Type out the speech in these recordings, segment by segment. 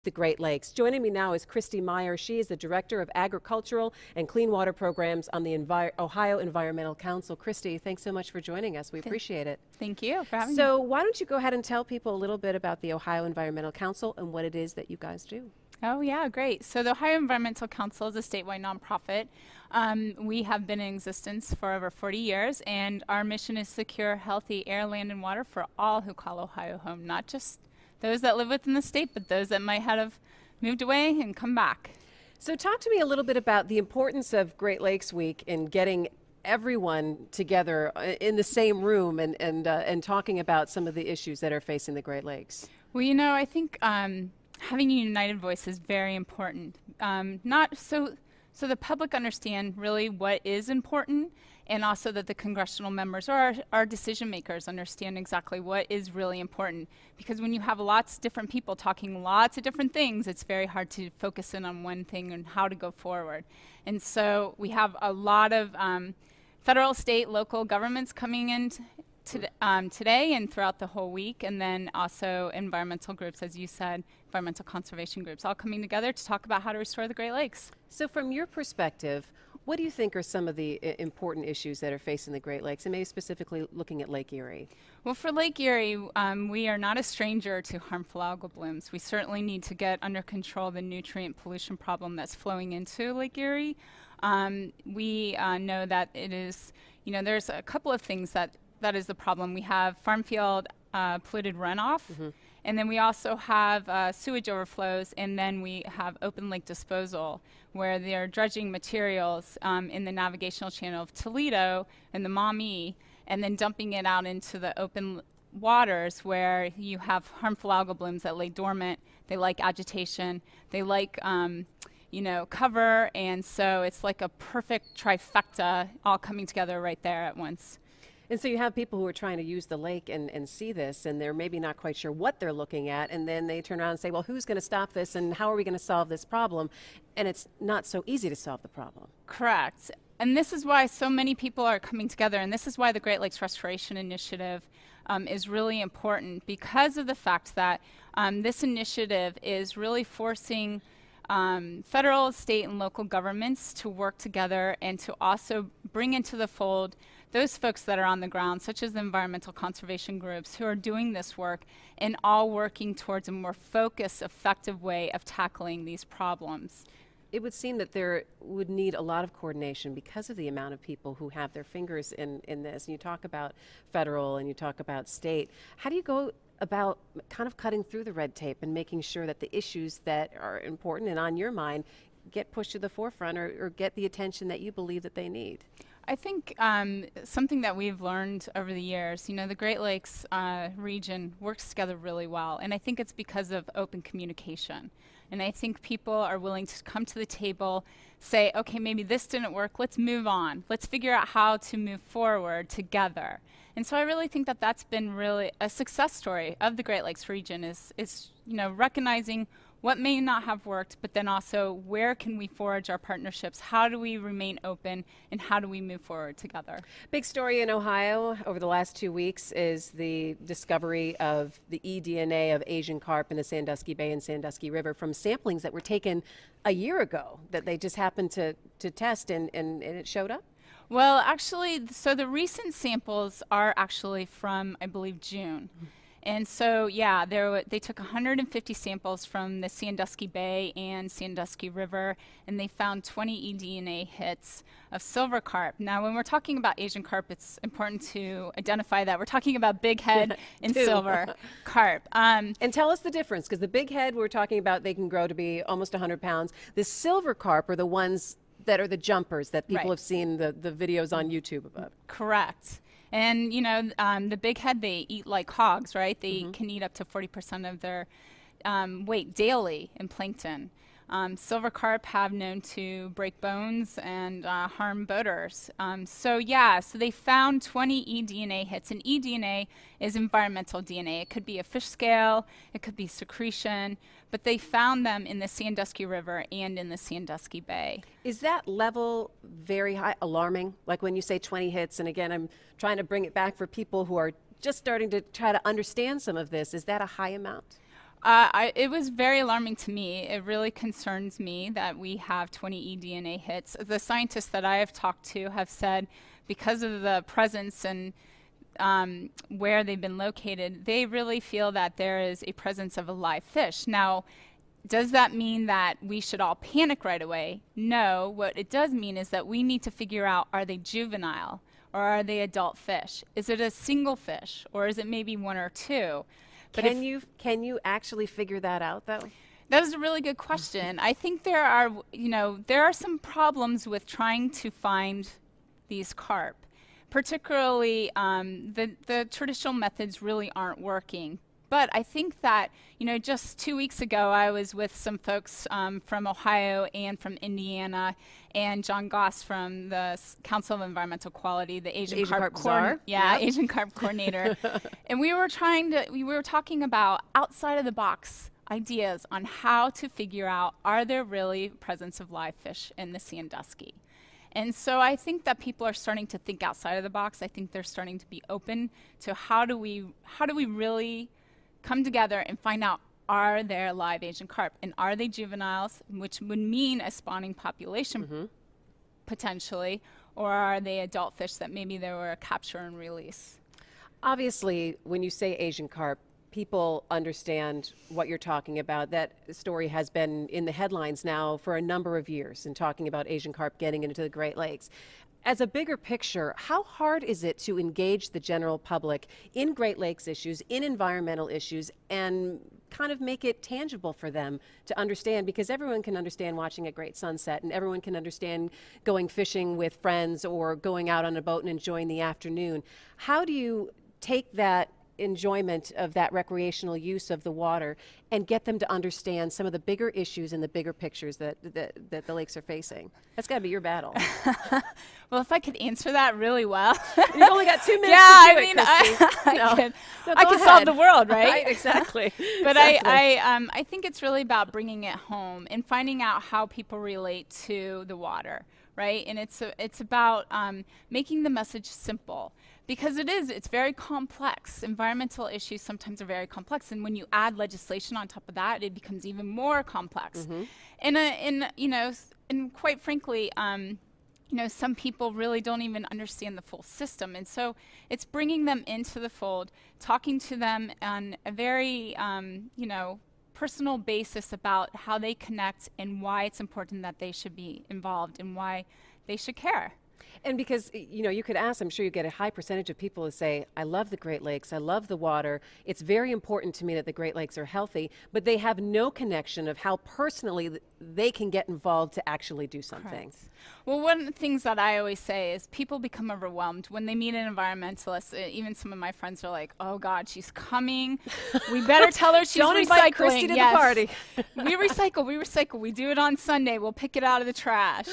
the Great Lakes. Joining me now is Kristy Meyer. She is the Director of Agricultural and Clean Water Programs on the Ohio Environmental Council. Kristy, thanks so much for joining us. We appreciate it. Thank you for having me. So why don't you go ahead and tell people a little bit about the Ohio Environmental Council and what it is that you guys do? Oh yeah, great. So the Ohio Environmental Council is a statewide nonprofit. We have been in existence for over 40 years, and our mission is secure, healthy air, land, and water for all who call Ohio home, not just those that live within the state, but those that might have moved away and come back. So talk to me a little bit about the importance of Great Lakes Week in getting everyone together in the same room and talking about some of the issues that are facing the Great Lakes. Well, you know, I think having a united voice is very important. Not so the public understand really what is important, and also that the congressional members or our decision makers understand exactly what is really important. Because when you have lots of different people talking lots of different things, it's very hard to focus in on one thing and how to go forward. And so we have a lot of federal, state, local governments coming in today and throughout the whole week, and then also environmental groups, as you said, environmental conservation groups, all coming together to talk about how to restore the Great Lakes. So from your perspective, what do you think are some of the important issues that are facing the Great Lakes, and maybe specifically looking at Lake Erie? Well, for Lake Erie, we are not a stranger to harmful algal blooms. We certainly need to get under control the nutrient pollution problem that's flowing into Lake Erie. We know that it is, there's a couple of things that is the problem. We have farm field polluted runoff, and then we also have sewage overflows, and then we have open lake disposal, where they're dredging materials in the navigational channel of Toledo and the Maumee, and then dumping it out into the open waters where you have harmful algal blooms that lay dormant. They like agitation. They like cover, and so it's like a perfect trifecta all coming together right there at once. And so you have people who are trying to use the lake and see this, and they're maybe not quite sure what they're looking at, and then they turn around and say, well, who's going to stop this, and how are we going to solve this problem? And it's not so easy to solve the problem. Correct. And this is why so many people are coming together, and this is why the Great Lakes Restoration Initiative is really important, because of the fact that this initiative is really forcing federal, state, and local governments to work together and to also bring into the fold those folks that are on the ground, such as the environmental conservation groups who are doing this work, and all working towards a more focused, effective way of tackling these problems. It would seem that there would need a lot of coordination because of the amount of people who have their fingers in this. And you talk about federal and you talk about state. How do you go about kind of cutting through the red tape and making sure that the issues that are important and on your mind get pushed to the forefront or get the attention that you believe that they need? I think something that we've learned over the years, the Great Lakes region works together really well, and I think it's because of open communication. And I think people are willing to come to the table, say, okay, maybe this didn't work, let's move on. Let's figure out how to move forward together. And so I really think that that's been really a success story of the Great Lakes region is recognizing what may not have worked, but then also where can we forge our partnerships? How do we remain open, and how do we move forward together? Big story in Ohio over the last 2 weeks is the discovery of the eDNA of Asian carp in the Sandusky Bay and Sandusky River from samplings that were taken a year ago that they just happened to test and it showed up? Well, actually, so the recent samples are actually from, I believe, June. And so, yeah, they took 150 samples from the Sandusky Bay and Sandusky River, and they found 20 eDNA hits of silver carp. Now, when we're talking about Asian carp, it's important to identify that we're talking about big head and silver carp. And tell us the difference, because the big head we're talking about, they can grow to be almost 100 pounds. The silver carp are the ones that are the jumpers that people have seen the videos on YouTube about. Correct. And, the big head, they eat like hogs, right? They can eat up to 40% of their weight daily in plankton. Silver carp have known to break bones and harm boaters. So they found 20 eDNA hits. And eDNA is environmental DNA. It could be a fish scale, it could be secretion, but they found them in the Sandusky River and in the Sandusky Bay. Is that level very high, alarming? Like when you say 20 hits, and again, I'm trying to bring it back for people who are just starting to try to understand some of this. Is that a high amount? It was very alarming to me. It really concerns me that we have 20 eDNA hits. The scientists that I have talked to have said because of the presence and where they've been located, they really feel that there is a presence of a live fish. Now, does that mean that we should all panic right away? No. What it does mean is that we need to figure out, are they juvenile or are they adult fish? Is it a single fish or is it maybe one or two? But can you actually figure that out though? That is a really good question. I think there are some problems with trying to find these carp. Particularly, the traditional methods really aren't working. But I think that, just 2 weeks ago, I was with some folks from Ohio and from Indiana, and John Goss from the Council of Environmental Quality, the Asian Carp Asian Carp coordinator. And we were talking about outside of the box ideas on how to figure out, are there really presence of live fish in the Sandusky? And so I think that people are starting to think outside of the box. I think they're starting to be open to how do we really come together and find out, are there live Asian carp? And are they juveniles, which would mean a spawning population potentially, or are they adult fish that maybe they were a capture and release? Obviously, when you say Asian carp, people understand what you're talking about. That story has been in the headlines now for a number of years and talking about Asian carp getting into the Great Lakes. As a bigger picture, how hard is it to engage the general public in Great Lakes issues, in environmental issues, and kind of make it tangible for them to understand? Because everyone can understand watching a great sunset, and everyone can understand going fishing with friends or going out on a boat and enjoying the afternoon. How do you take that enjoyment of that recreational use of the water and get them to understand some of the bigger issues and the bigger pictures that the lakes are facing? That's got to be your battle. Well, if I could answer that really well. You've only got 2 minutes yeah, to do it, Kristy. I could solve the world, right? Right, exactly. But exactly. I think it's really about bringing it home and finding out how people relate to the water, right? And it's about making the message simple. Because it's very complex. Environmental issues sometimes are very complex, and when you add legislation on top of that, it becomes even more complex. And quite frankly, some people really don't even understand the full system, and so it's bringing them into the fold, talking to them on a very personal basis about how they connect and why it's important that they should be involved and why they should care. And because, you could ask, I'm sure you get a high percentage of people who say, I love the Great Lakes, I love the water, it's very important to me that the Great Lakes are healthy, but they have no connection of how personally they can get involved to actually do something. Correct. Well, one of the things that I always say is people become overwhelmed when they meet an environmentalist. Even some of my friends are like, oh God, she's coming. We better tell her she's Don't recycling. invite Kristy to the party. We recycle. We do it on Sunday. We'll pick it out of the trash.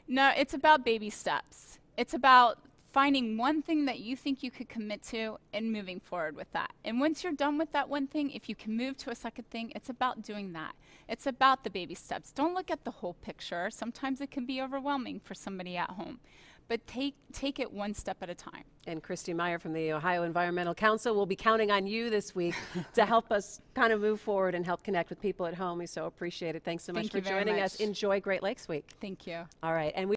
No, it's about baby steps. It's about finding one thing that you think you could commit to and moving forward with that. And once you're done with that one thing, if you can move to a second thing, it's about doing that. It's about the baby steps. Don't look at the whole picture. Sometimes it can be overwhelming for somebody at home. But take it one step at a time. And Kristy Meyer from the Ohio Environmental Council will be counting on you this week to help us kind of move forward and help connect with people at home. We so appreciate it. Thanks so much for joining us. Enjoy Great Lakes Week. Thank you. All right. And we